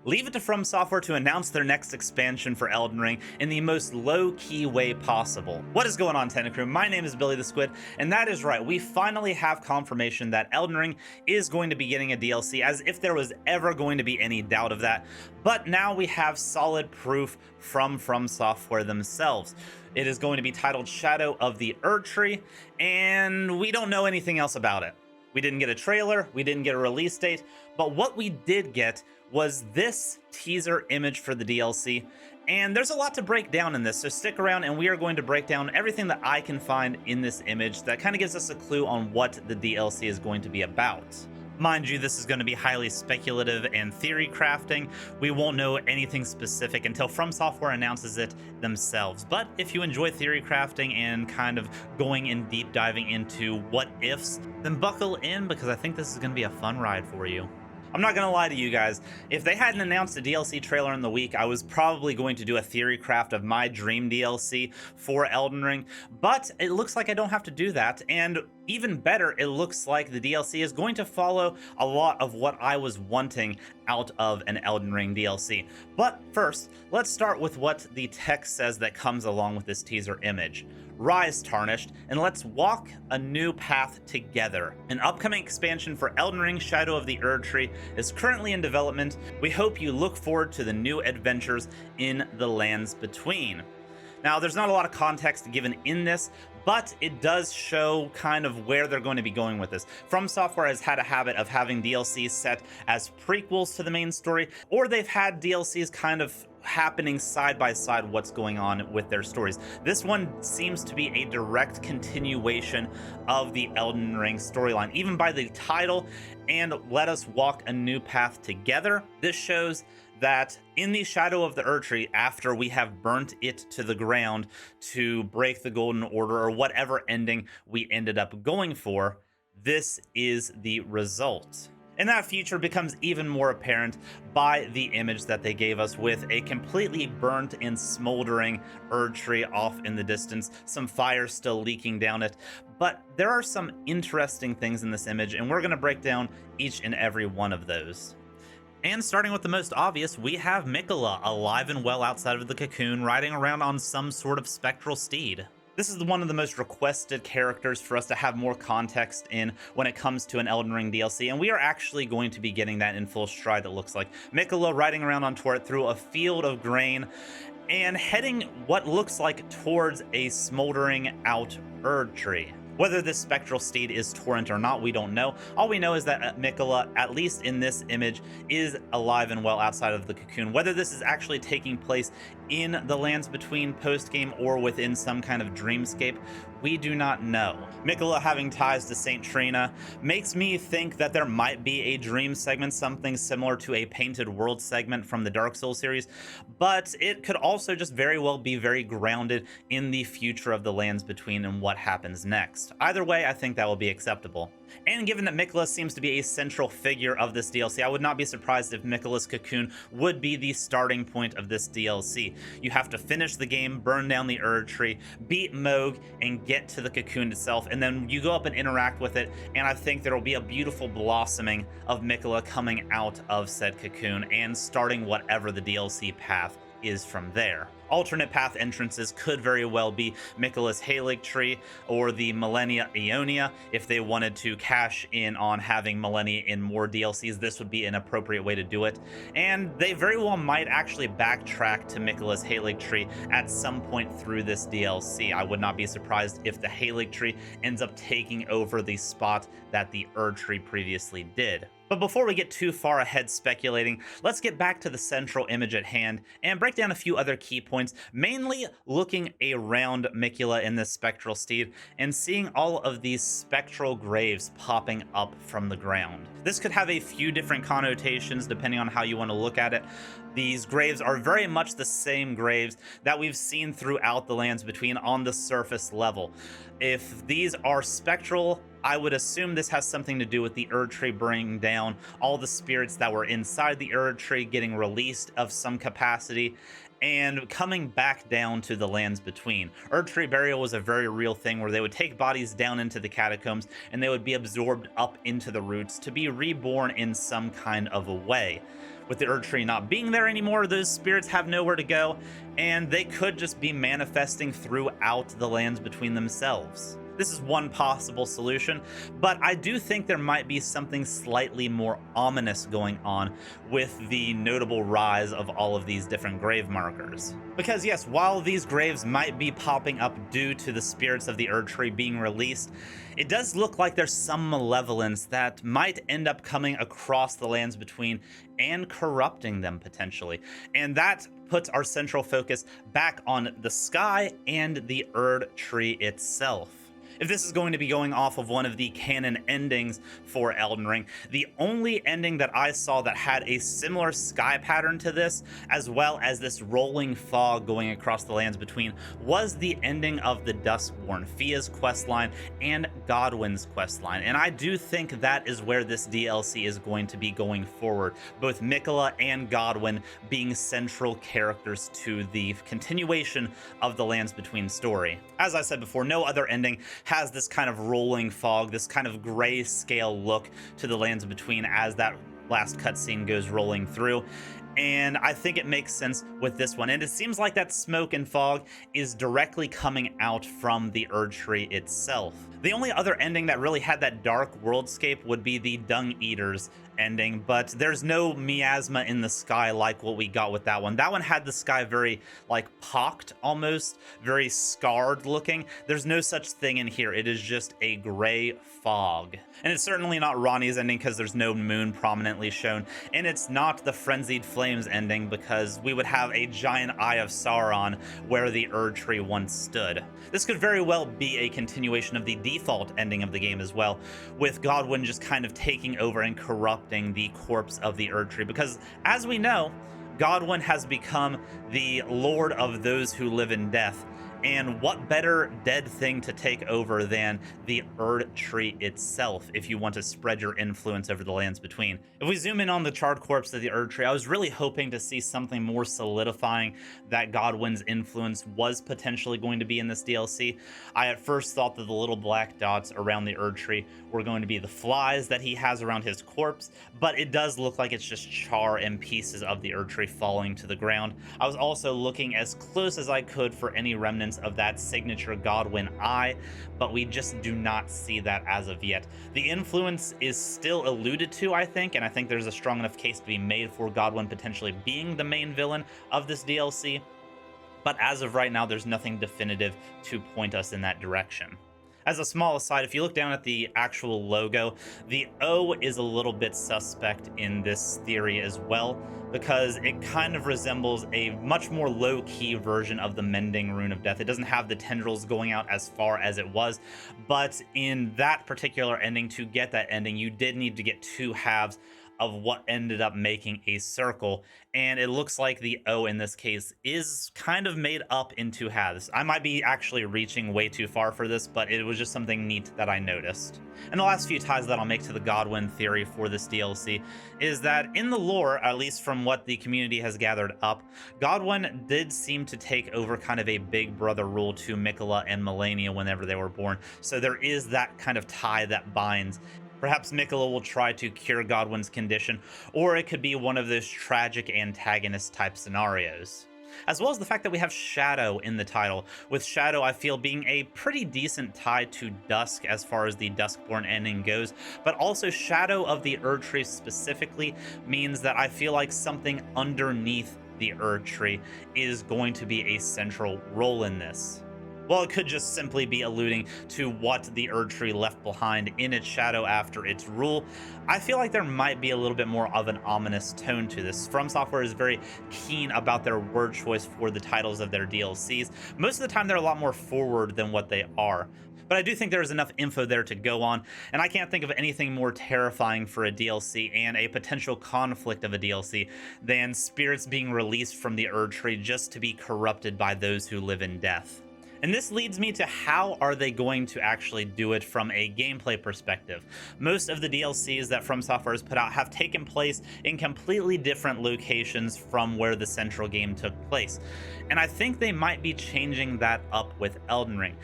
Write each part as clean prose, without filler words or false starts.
Leave it to From Software to announce their next expansion for Elden Ring in the most low-key way possible. What is going on, Tentacrew? My name is Billy the Squid, and that is right, we finally have confirmation that Elden Ring is going to be getting a DLC, as if there was ever going to be any doubt of that. But now we have solid proof from Software themselves. It is going to be titled Shadow of the Erdtree, and we don't know anything else about it. We didn't get a trailer, we didn't get a release date, but what we did get was this teaser image for the DLC, and there's a lot to break down in this, so stick around and we are going to break down everything that I can find in this image that kind of gives us a clue on what the DLC is going to be about. Mind you, this is going to be highly speculative and theory crafting. We won't know anything specific until From Software announces it themselves. But if you enjoy theory crafting and kind of going in deep diving into what ifs, then buckle in because I think this is going to be a fun ride for you. I'm not gonna lie to you guys, if they hadn't announced a DLC trailer in the week, I was probably going to do a theory craft of my dream DLC for Elden Ring, but it looks like I don't have to do that, and even better, it looks like the DLC is going to follow a lot of what I was wanting out of an Elden Ring DLC. But first, let's start with what the text says that comes along with this teaser image. Rise, Tarnished, and let's walk a new path together. An upcoming expansion for Elden Ring Shadow of the Erdtree is currently in development. We hope you look forward to the new adventures in the lands between. Now, there's not a lot of context given in this, but it does show kind of where they're going to be going with this. From Software has had a habit of having DLCs set as prequels to the main story, or they've had DLCs kind of happening side by side what's going on with their stories. This one seems to be a direct continuation of the Elden Ring storyline, even by the title, and let us walk a new path together. This shows that in the Shadow of the Erdtree, after we have burnt it to the ground to break the Golden Order or whatever ending we ended up going for, this is the result. And that future becomes even more apparent by the image that they gave us with a completely burnt and smoldering Erdtree off in the distance, some fire still leaking down it. But there are some interesting things in this image, and we're going to break down each and every one of those. And starting with the most obvious, we have Miquella alive and well outside of the cocoon, riding around on some sort of spectral steed. This is one of the most requested characters for us to have more context in when it comes to an Elden Ring DLC, and we are actually going to be getting that in full stride, it looks like. Miquella riding around on Torrent through a field of grain and heading what looks like towards a smoldering out Erdtree. Whether this spectral steed is Torrent or not, we don't know. All we know is that Miquella, at least in this image, is alive and well outside of the cocoon. Whether this is actually taking place in the lands between post-game or within some kind of dreamscape, we do not know. Miquella having ties to Saint Trina makes me think that there might be a dream segment, something similar to a Painted World segment from the Dark Souls series, but it could also just very well be very grounded in the future of the lands between and what happens next. Either way, I think that will be acceptable. And given that Miquella seems to be a central figure of this DLC, I would not be surprised if Miquella's cocoon would be the starting point of this DLC. You have to finish the game, burn down the Erdtree, beat Mohg, and get to the cocoon itself, and then you go up and interact with it, and I think there will be a beautiful blossoming of Miquella coming out of said cocoon and starting whatever the DLC path is from there. Alternate path entrances could very well be Miquella's Halig Tree or the Millennia Ionia. If they wanted to cash in on having Millennia in more DLCs, this would be an appropriate way to do it. And they very well might actually backtrack to Miquella's Halig Tree at some point through this DLC. I would not be surprised if the Halig Tree ends up taking over the spot that the Erdtree previously did. But before we get too far ahead speculating, let's get back to the central image at hand and break down a few other key points, mainly looking around Miquella in this spectral steed and seeing all of these spectral graves popping up from the ground. This could have a few different connotations depending on how you want to look at it. These graves are very much the same graves that we've seen throughout the lands between on the surface level. If these are spectral, I would assume this has something to do with the Erdtree bringing down all the spirits that were inside the Erdtree getting released of some capacity and coming back down to the lands between. Erdtree burial was a very real thing where they would take bodies down into the catacombs and they would be absorbed up into the roots to be reborn in some kind of a way. With the Erdtree not being there anymore, those spirits have nowhere to go, and they could just be manifesting throughout the lands between themselves. This is one possible solution, but I do think there might be something slightly more ominous going on with the notable rise of all of these different grave markers. Because yes, while these graves might be popping up due to the spirits of the Erdtree being released, it does look like there's some malevolence that might end up coming across the lands between and corrupting them potentially. And that puts our central focus back on the sky and the Erdtree itself. If this is going to be going off of one of the canon endings for Elden Ring, the only ending that I saw that had a similar sky pattern to this, as well as this rolling fog going across the lands between, was the ending of the Duskborn, Fia's questline and Godwyn's questline. And I do think that is where this DLC is going to be going forward, both Miquella and Godwyn being central characters to the continuation of the Lands Between story. As I said before, no other ending has this kind of rolling fog, this kind of grayscale look to the Lands Between as that last cutscene goes rolling through. And I think it makes sense with this one. And it seems like that smoke and fog is directly coming out from the Erdtree itself. The only other ending that really had that dark worldscape would be the Dung Eaters ending, but there's no miasma in the sky like what we got with that one. That one had the sky very like pocked, almost very scarred looking. There's no such thing in here. It is just a gray fog. And it's certainly not Ronnie's ending because there's no moon prominently shown. And it's not the Frenzied Flames ending because we would have a giant Eye of Sauron where the Erdtree once stood. This could very well be a continuation of the default ending of the game as well, with Godwyn just kind of taking over and corrupting the corpse of the Erdtree, because as we know, Godwyn has become the lord of those who live in death. And what better dead thing to take over than the Erdtree itself if you want to spread your influence over the Lands Between? If we zoom in on the charred corpse of the Erdtree, I was really hoping to see something more solidifying that Godwyn's influence was potentially going to be in this DLC. I at first thought that the little black dots around the Erdtree were going to be the flies that he has around his corpse, but it does look like it's just char and pieces of the Erdtree falling to the ground. I was also looking as close as I could for any remnants of that signature Godwyn eye, but we just do not see that as of yet. The influence is still alluded to, I think, and I think there's a strong enough case to be made for Godwyn potentially being the main villain of this DLC, but as of right now, there's nothing definitive to point us in that direction. As a small aside, if you look down at the actual logo, the O is a little bit suspect in this theory as well, because it kind of resembles a much more low-key version of the Mending Rune of Death. It doesn't have the tendrils going out as far as it was, but in that particular ending, to get that ending, you did need to get two halves of what ended up making a circle, and it looks like the O in this case is kind of made up in two halves. I might be actually reaching way too far for this, but it was just something neat that I noticed. And the last few ties that I'll make to the Godwyn theory for this DLC is that in the lore, at least from what the community has gathered up, Godwyn did seem to take over kind of a big brother rule to Miquella and Malenia whenever they were born. So there is that kind of tie that binds. Perhaps Miquella will try to cure Godwyn's condition, or it could be one of those tragic antagonist type scenarios. As well as the fact that we have Shadow in the title, with Shadow I feel being a pretty decent tie to Dusk as far as the Duskborn ending goes, but also Shadow of the Erdtree specifically means that I feel like something underneath the Erdtree is going to be a central role in this. Well, it could just simply be alluding to what the Erdtree left behind in its shadow after its rule. I feel like there might be a little bit more of an ominous tone to this. From Software is very keen about their word choice for the titles of their DLCs. Most of the time, they're a lot more forward than what they are. But I do think there's enough info there to go on, and I can't think of anything more terrifying for a DLC and a potential conflict of a DLC than spirits being released from the Erdtree just to be corrupted by those who live in death. And this leads me to how are they going to actually do it from a gameplay perspective. Most of the DLCs that From Software has put out have taken place in completely different locations from where the central game took place. And I think they might be changing that up with Elden Ring.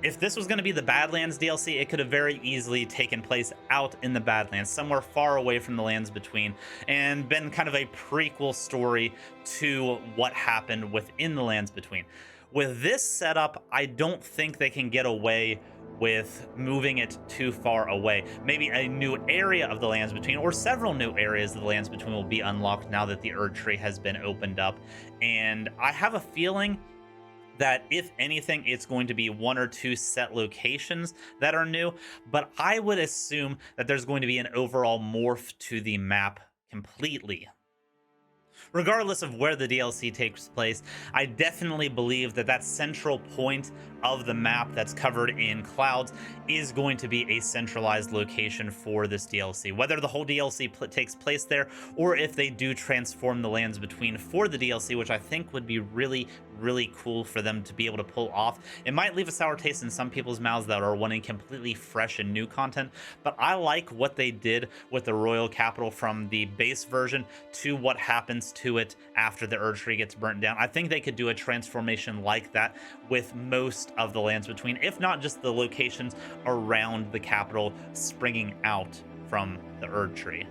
If this was going to be the Badlands DLC, it could have very easily taken place out in the Badlands, somewhere far away from the Lands Between, and been kind of a prequel story to what happened within the Lands Between. With this setup, I don't think they can get away with moving it too far away. Maybe a new area of the Lands Between, or several new areas of the Lands Between, will be unlocked now that the Erdtree has been opened up. And I have a feeling that if anything, it's going to be one or two set locations that are new, but I would assume that there's going to be an overall morph to the map completely. Regardless of where the DLC takes place, I definitely believe that that central point of the map that's covered in clouds is going to be a centralized location for this DLC. Whether the whole DLC takes place there, or if they do transform the Lands Between for the DLC, which I think would be really, really cool for them to be able to pull off. It might leave a sour taste in some people's mouths that are wanting completely fresh and new content, but I like what they did with the Royal Capital from the base version to what happens to it after the Erdtree gets burnt down. I think they could do a transformation like that with most of the Lands Between, if not just the locations around the capital springing out from the Erdtree.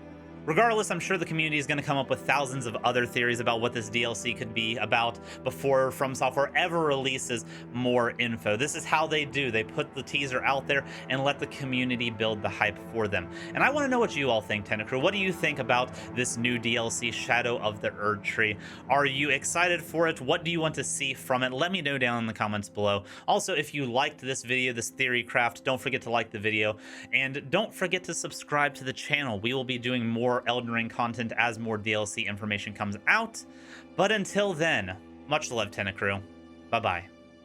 Regardless, I'm sure the community is going to come up with thousands of other theories about what this DLC could be about before From Software ever releases more info. This is how they do. They put the teaser out there and let the community build the hype for them. And I want to know what you all think, Tentacrew. What do you think about this new DLC, Shadow of the Erdtree? Are you excited for it? What do you want to see from it? Let me know down in the comments below. Also, if you liked this video, this theory craft, don't forget to like the video. And don't forget to subscribe to the channel. We will be doing more Elden Ring content as more DLC information comes out. But until then, much love, Tentacrew. Bye-bye.